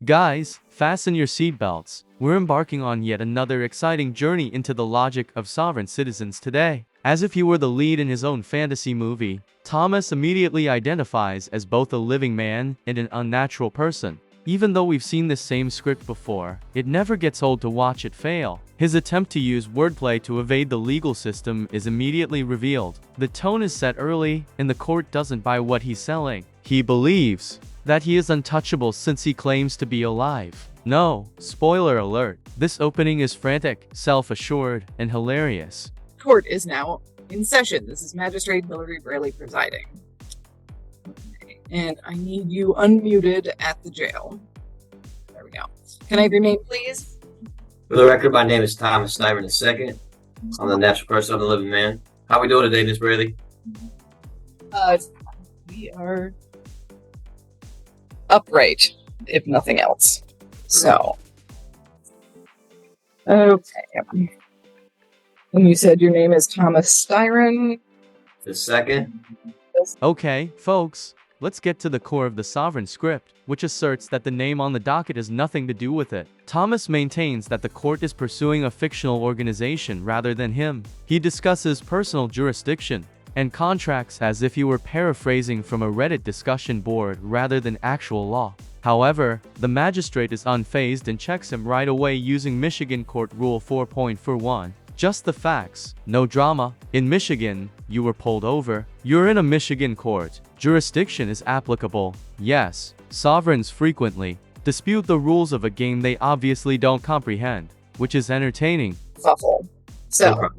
Guys, fasten your seatbelts. We're embarking on yet another exciting journey into the logic of sovereign citizens today. As if he were the lead in his own fantasy movie, Thomas immediately identifies as both a living man and an unnatural person. Even though we've seen this same script before, it never gets old to watch it fail. His attempt to use wordplay to evade the legal system is immediately revealed. The tone is set early, and the court doesn't buy what he's selling. He believes that he is untouchable since he claims to be alive. No, spoiler alert, this opening is frantic, self-assured, and hilarious. Court is now in session. This is Magistrate Hillary Braley presiding. Okay. And I need you unmuted at the jail. There we go. Can I have your name, please? For the record, my name is Thomas Snyder II. I'm the natural person of the living man. How we doing today, Miss Braley? We are upright, if nothing else. So, okay. And you said your name is Thomas Styron. The second. Okay, folks, let's get to the core of the sovereign script, which asserts that the name on the docket has nothing to do with it. Thomas maintains that the court is pursuing a fictional organization rather than him. He discusses personal jurisdiction and contracts as if he were paraphrasing from a Reddit discussion board rather than actual law. However, the magistrate is unfazed and checks him right away using Michigan Court Rule 4.41. Just the facts, no drama. In Michigan, you were pulled over. You're in a Michigan court. Jurisdiction is applicable. Yes, sovereigns frequently dispute the rules of a game they obviously don't comprehend, which is entertaining. Awful. So,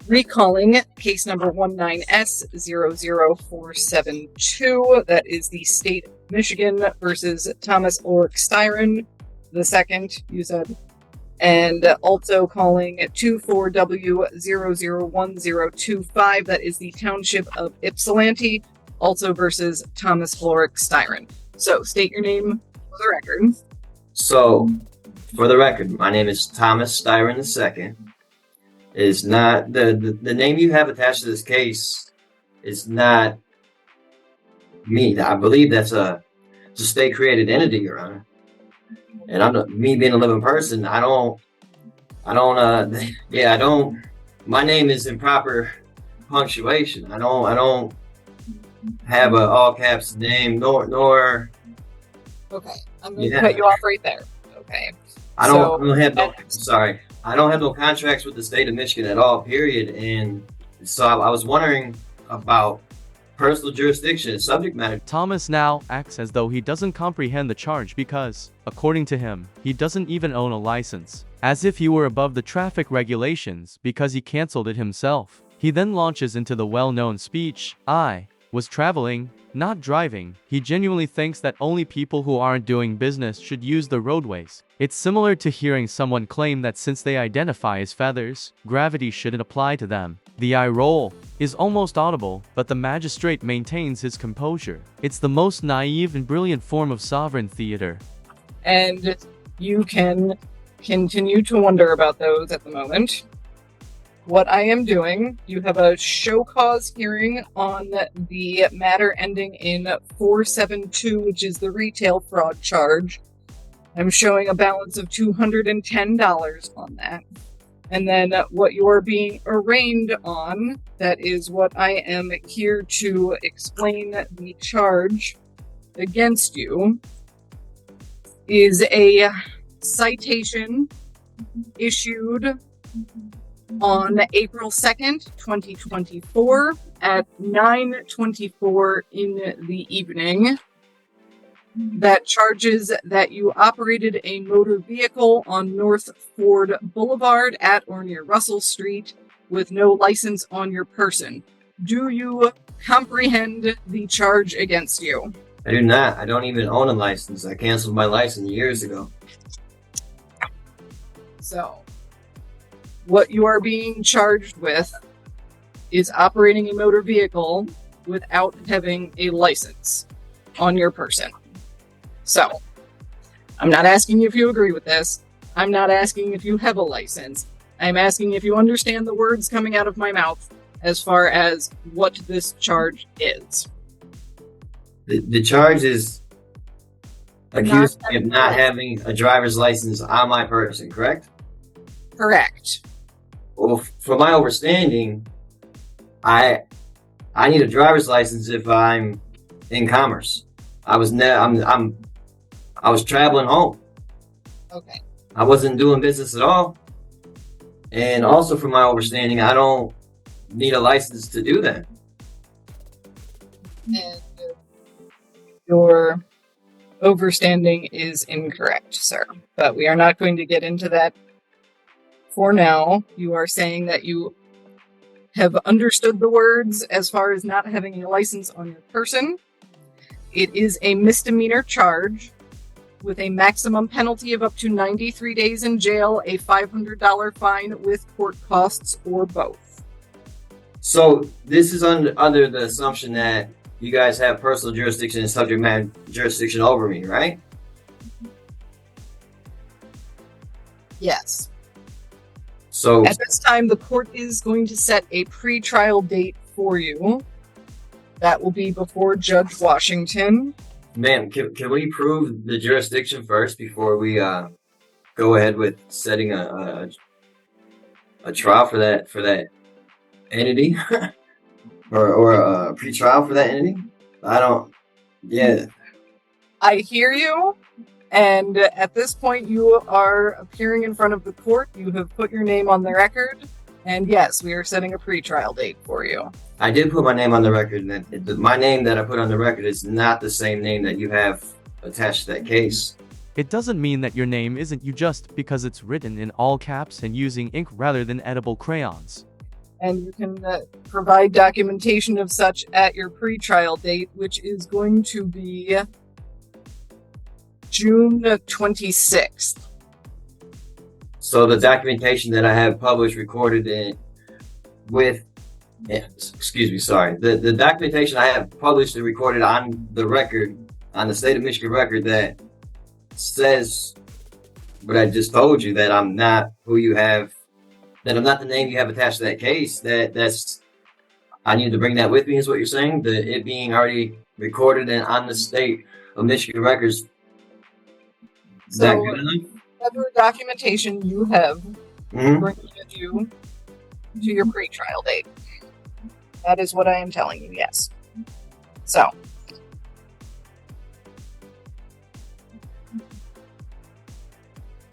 recalling case number 19S00472, that is the state of Michigan versus Thomas Ulrich Styron, the second, you said. And also calling 24W001025, that is the township of Ypsilanti, also versus Thomas Ulrich Styron. So, state your name for the record. So, for the record, my name is Thomas Styron II. Is not the name you have attached to this case is not me. I believe that's a state created entity, Your Honor. And I'm not, me being a living person, my name is in proper punctuation. I don't have a all caps name nor Okay, I'm going to cut you off right there. Okay. I don't have no contracts with the state of Michigan at all, period. And so I was wondering about personal jurisdiction, subject matter. Thomas now acts as though he doesn't comprehend the charge because, according to him, he doesn't even own a license, as if he were above the traffic regulations because he canceled it himself. He then launches into the well-known speech, "I was traveling, not driving." He genuinely thinks that only people who aren't doing business should use the roadways. It's similar to hearing someone claim that since they identify as feathers, gravity shouldn't apply to them. The eye roll is almost audible, but the magistrate maintains his composure. It's the most naive and brilliant form of sovereign theater. And you can continue to wonder about those at the moment. What I am doing, you have a show cause hearing on the matter ending in 472, which is the retail fraud charge. I'm showing a balance of $210 on that. And then what you are being arraigned on, that is what I am here to explain the charge against you, is a citation issued on April 2nd, 2024 at 9:24 in the evening. That charges that you operated a motor vehicle on North Ford Boulevard at or near Russell Street with no license on your person. Do you comprehend the charge against you? I do not. I don't even own a license. I canceled my license years ago. So, what you are being charged with is operating a motor vehicle without having a license on your person. So, I'm not asking you if you agree with this. I'm not asking if you have a license. I'm asking if you understand the words coming out of my mouth as far as what this charge is. The charge is accused me of not having a driver's license on my person, correct? Correct. Well, from my understanding, I need a driver's license if I'm in commerce. I was traveling home. Okay. I wasn't doing business at all. And also, from my understanding, I don't need a license to do that. And your overstanding is incorrect, sir. But we are not going to get into that for now. You are saying that you have understood the words as far as not having a license on your person. It is a misdemeanor charge with a maximum penalty of up to 93 days in jail, a $500 fine with court costs, or both. So this is under the assumption that you guys have personal jurisdiction and subject matter jurisdiction over me, right? Yes. So at this time, the court is going to set a pre-trial date for you. That will be before Judge Washington. Ma'am, can we prove the jurisdiction first before we go ahead with setting a trial for that entity or a pre-trial for that entity? I hear you, and at this point you are appearing in front of the court. You have put your name on the record, and yes, we are setting a pre-trial date for you. I did put my name on the record, and my name that I put on the record is not the same name that you have attached to that case. It doesn't mean that your name isn't you just because it's written in all caps and using ink rather than edible crayons. And you can provide documentation of such at your pre-trial date, which is going to be June 26th. So the documentation that I have published, recorded in with, the documentation I have published and recorded on the record, on the state of Michigan record, that says what I just told you, that I'm not who you have, that I'm not the name you have attached to that case. That's I need to bring that with me, is what you're saying? It being already recorded and on the state of Michigan records. Is that good enough? Whatever documentation you have, Mm-hmm. bring with you to your pre-trial date. That is what I am telling you, yes. So.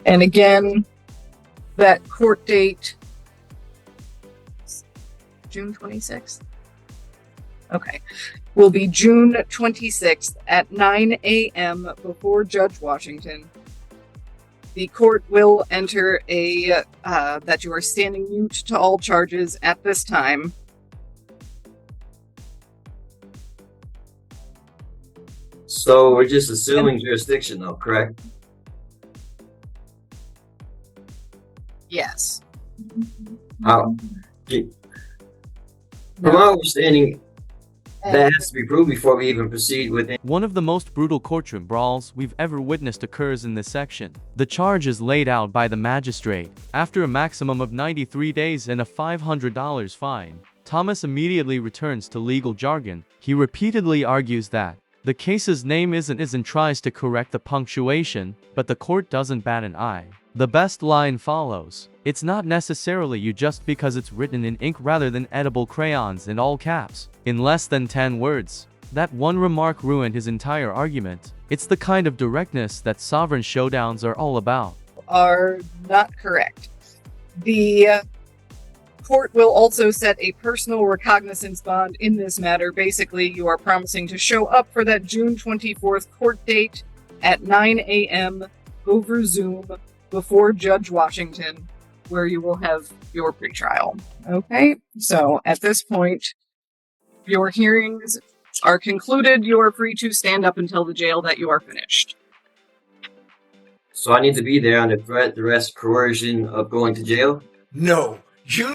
And again, that court date, June 26th? Okay. Will be June 26th at 9 a.m. before Judge Washington. The court will enter that you are standing mute to all charges at this time. So we're just assuming jurisdiction, though, correct? Yes. How? From my understanding, that has to be proved before we even proceed with it. One of the most brutal courtroom brawls we've ever witnessed occurs in this section. The charge is laid out by the magistrate. After a maximum of 93 days and a $500 fine, Thomas immediately returns to legal jargon. He repeatedly argues that the case's name isn't and tries to correct the punctuation, but the court doesn't bat an eye. The best line follows. It's not necessarily you just because it's written in ink rather than edible crayons in all caps, in less than 10 words. That one remark ruined his entire argument. It's the kind of directness that sovereign showdowns are all about. Are not correct. The court will also set a personal recognizance bond in this matter. Basically, you are promising to show up for that June 24th court date at 9 a.m. over Zoom before Judge Washington, where you will have your pretrial. Okay, so at this point, your hearings are concluded. You are free to stand up and tell the jail that you are finished. So I need to be there under threat, duress, coercion of going to jail? No, you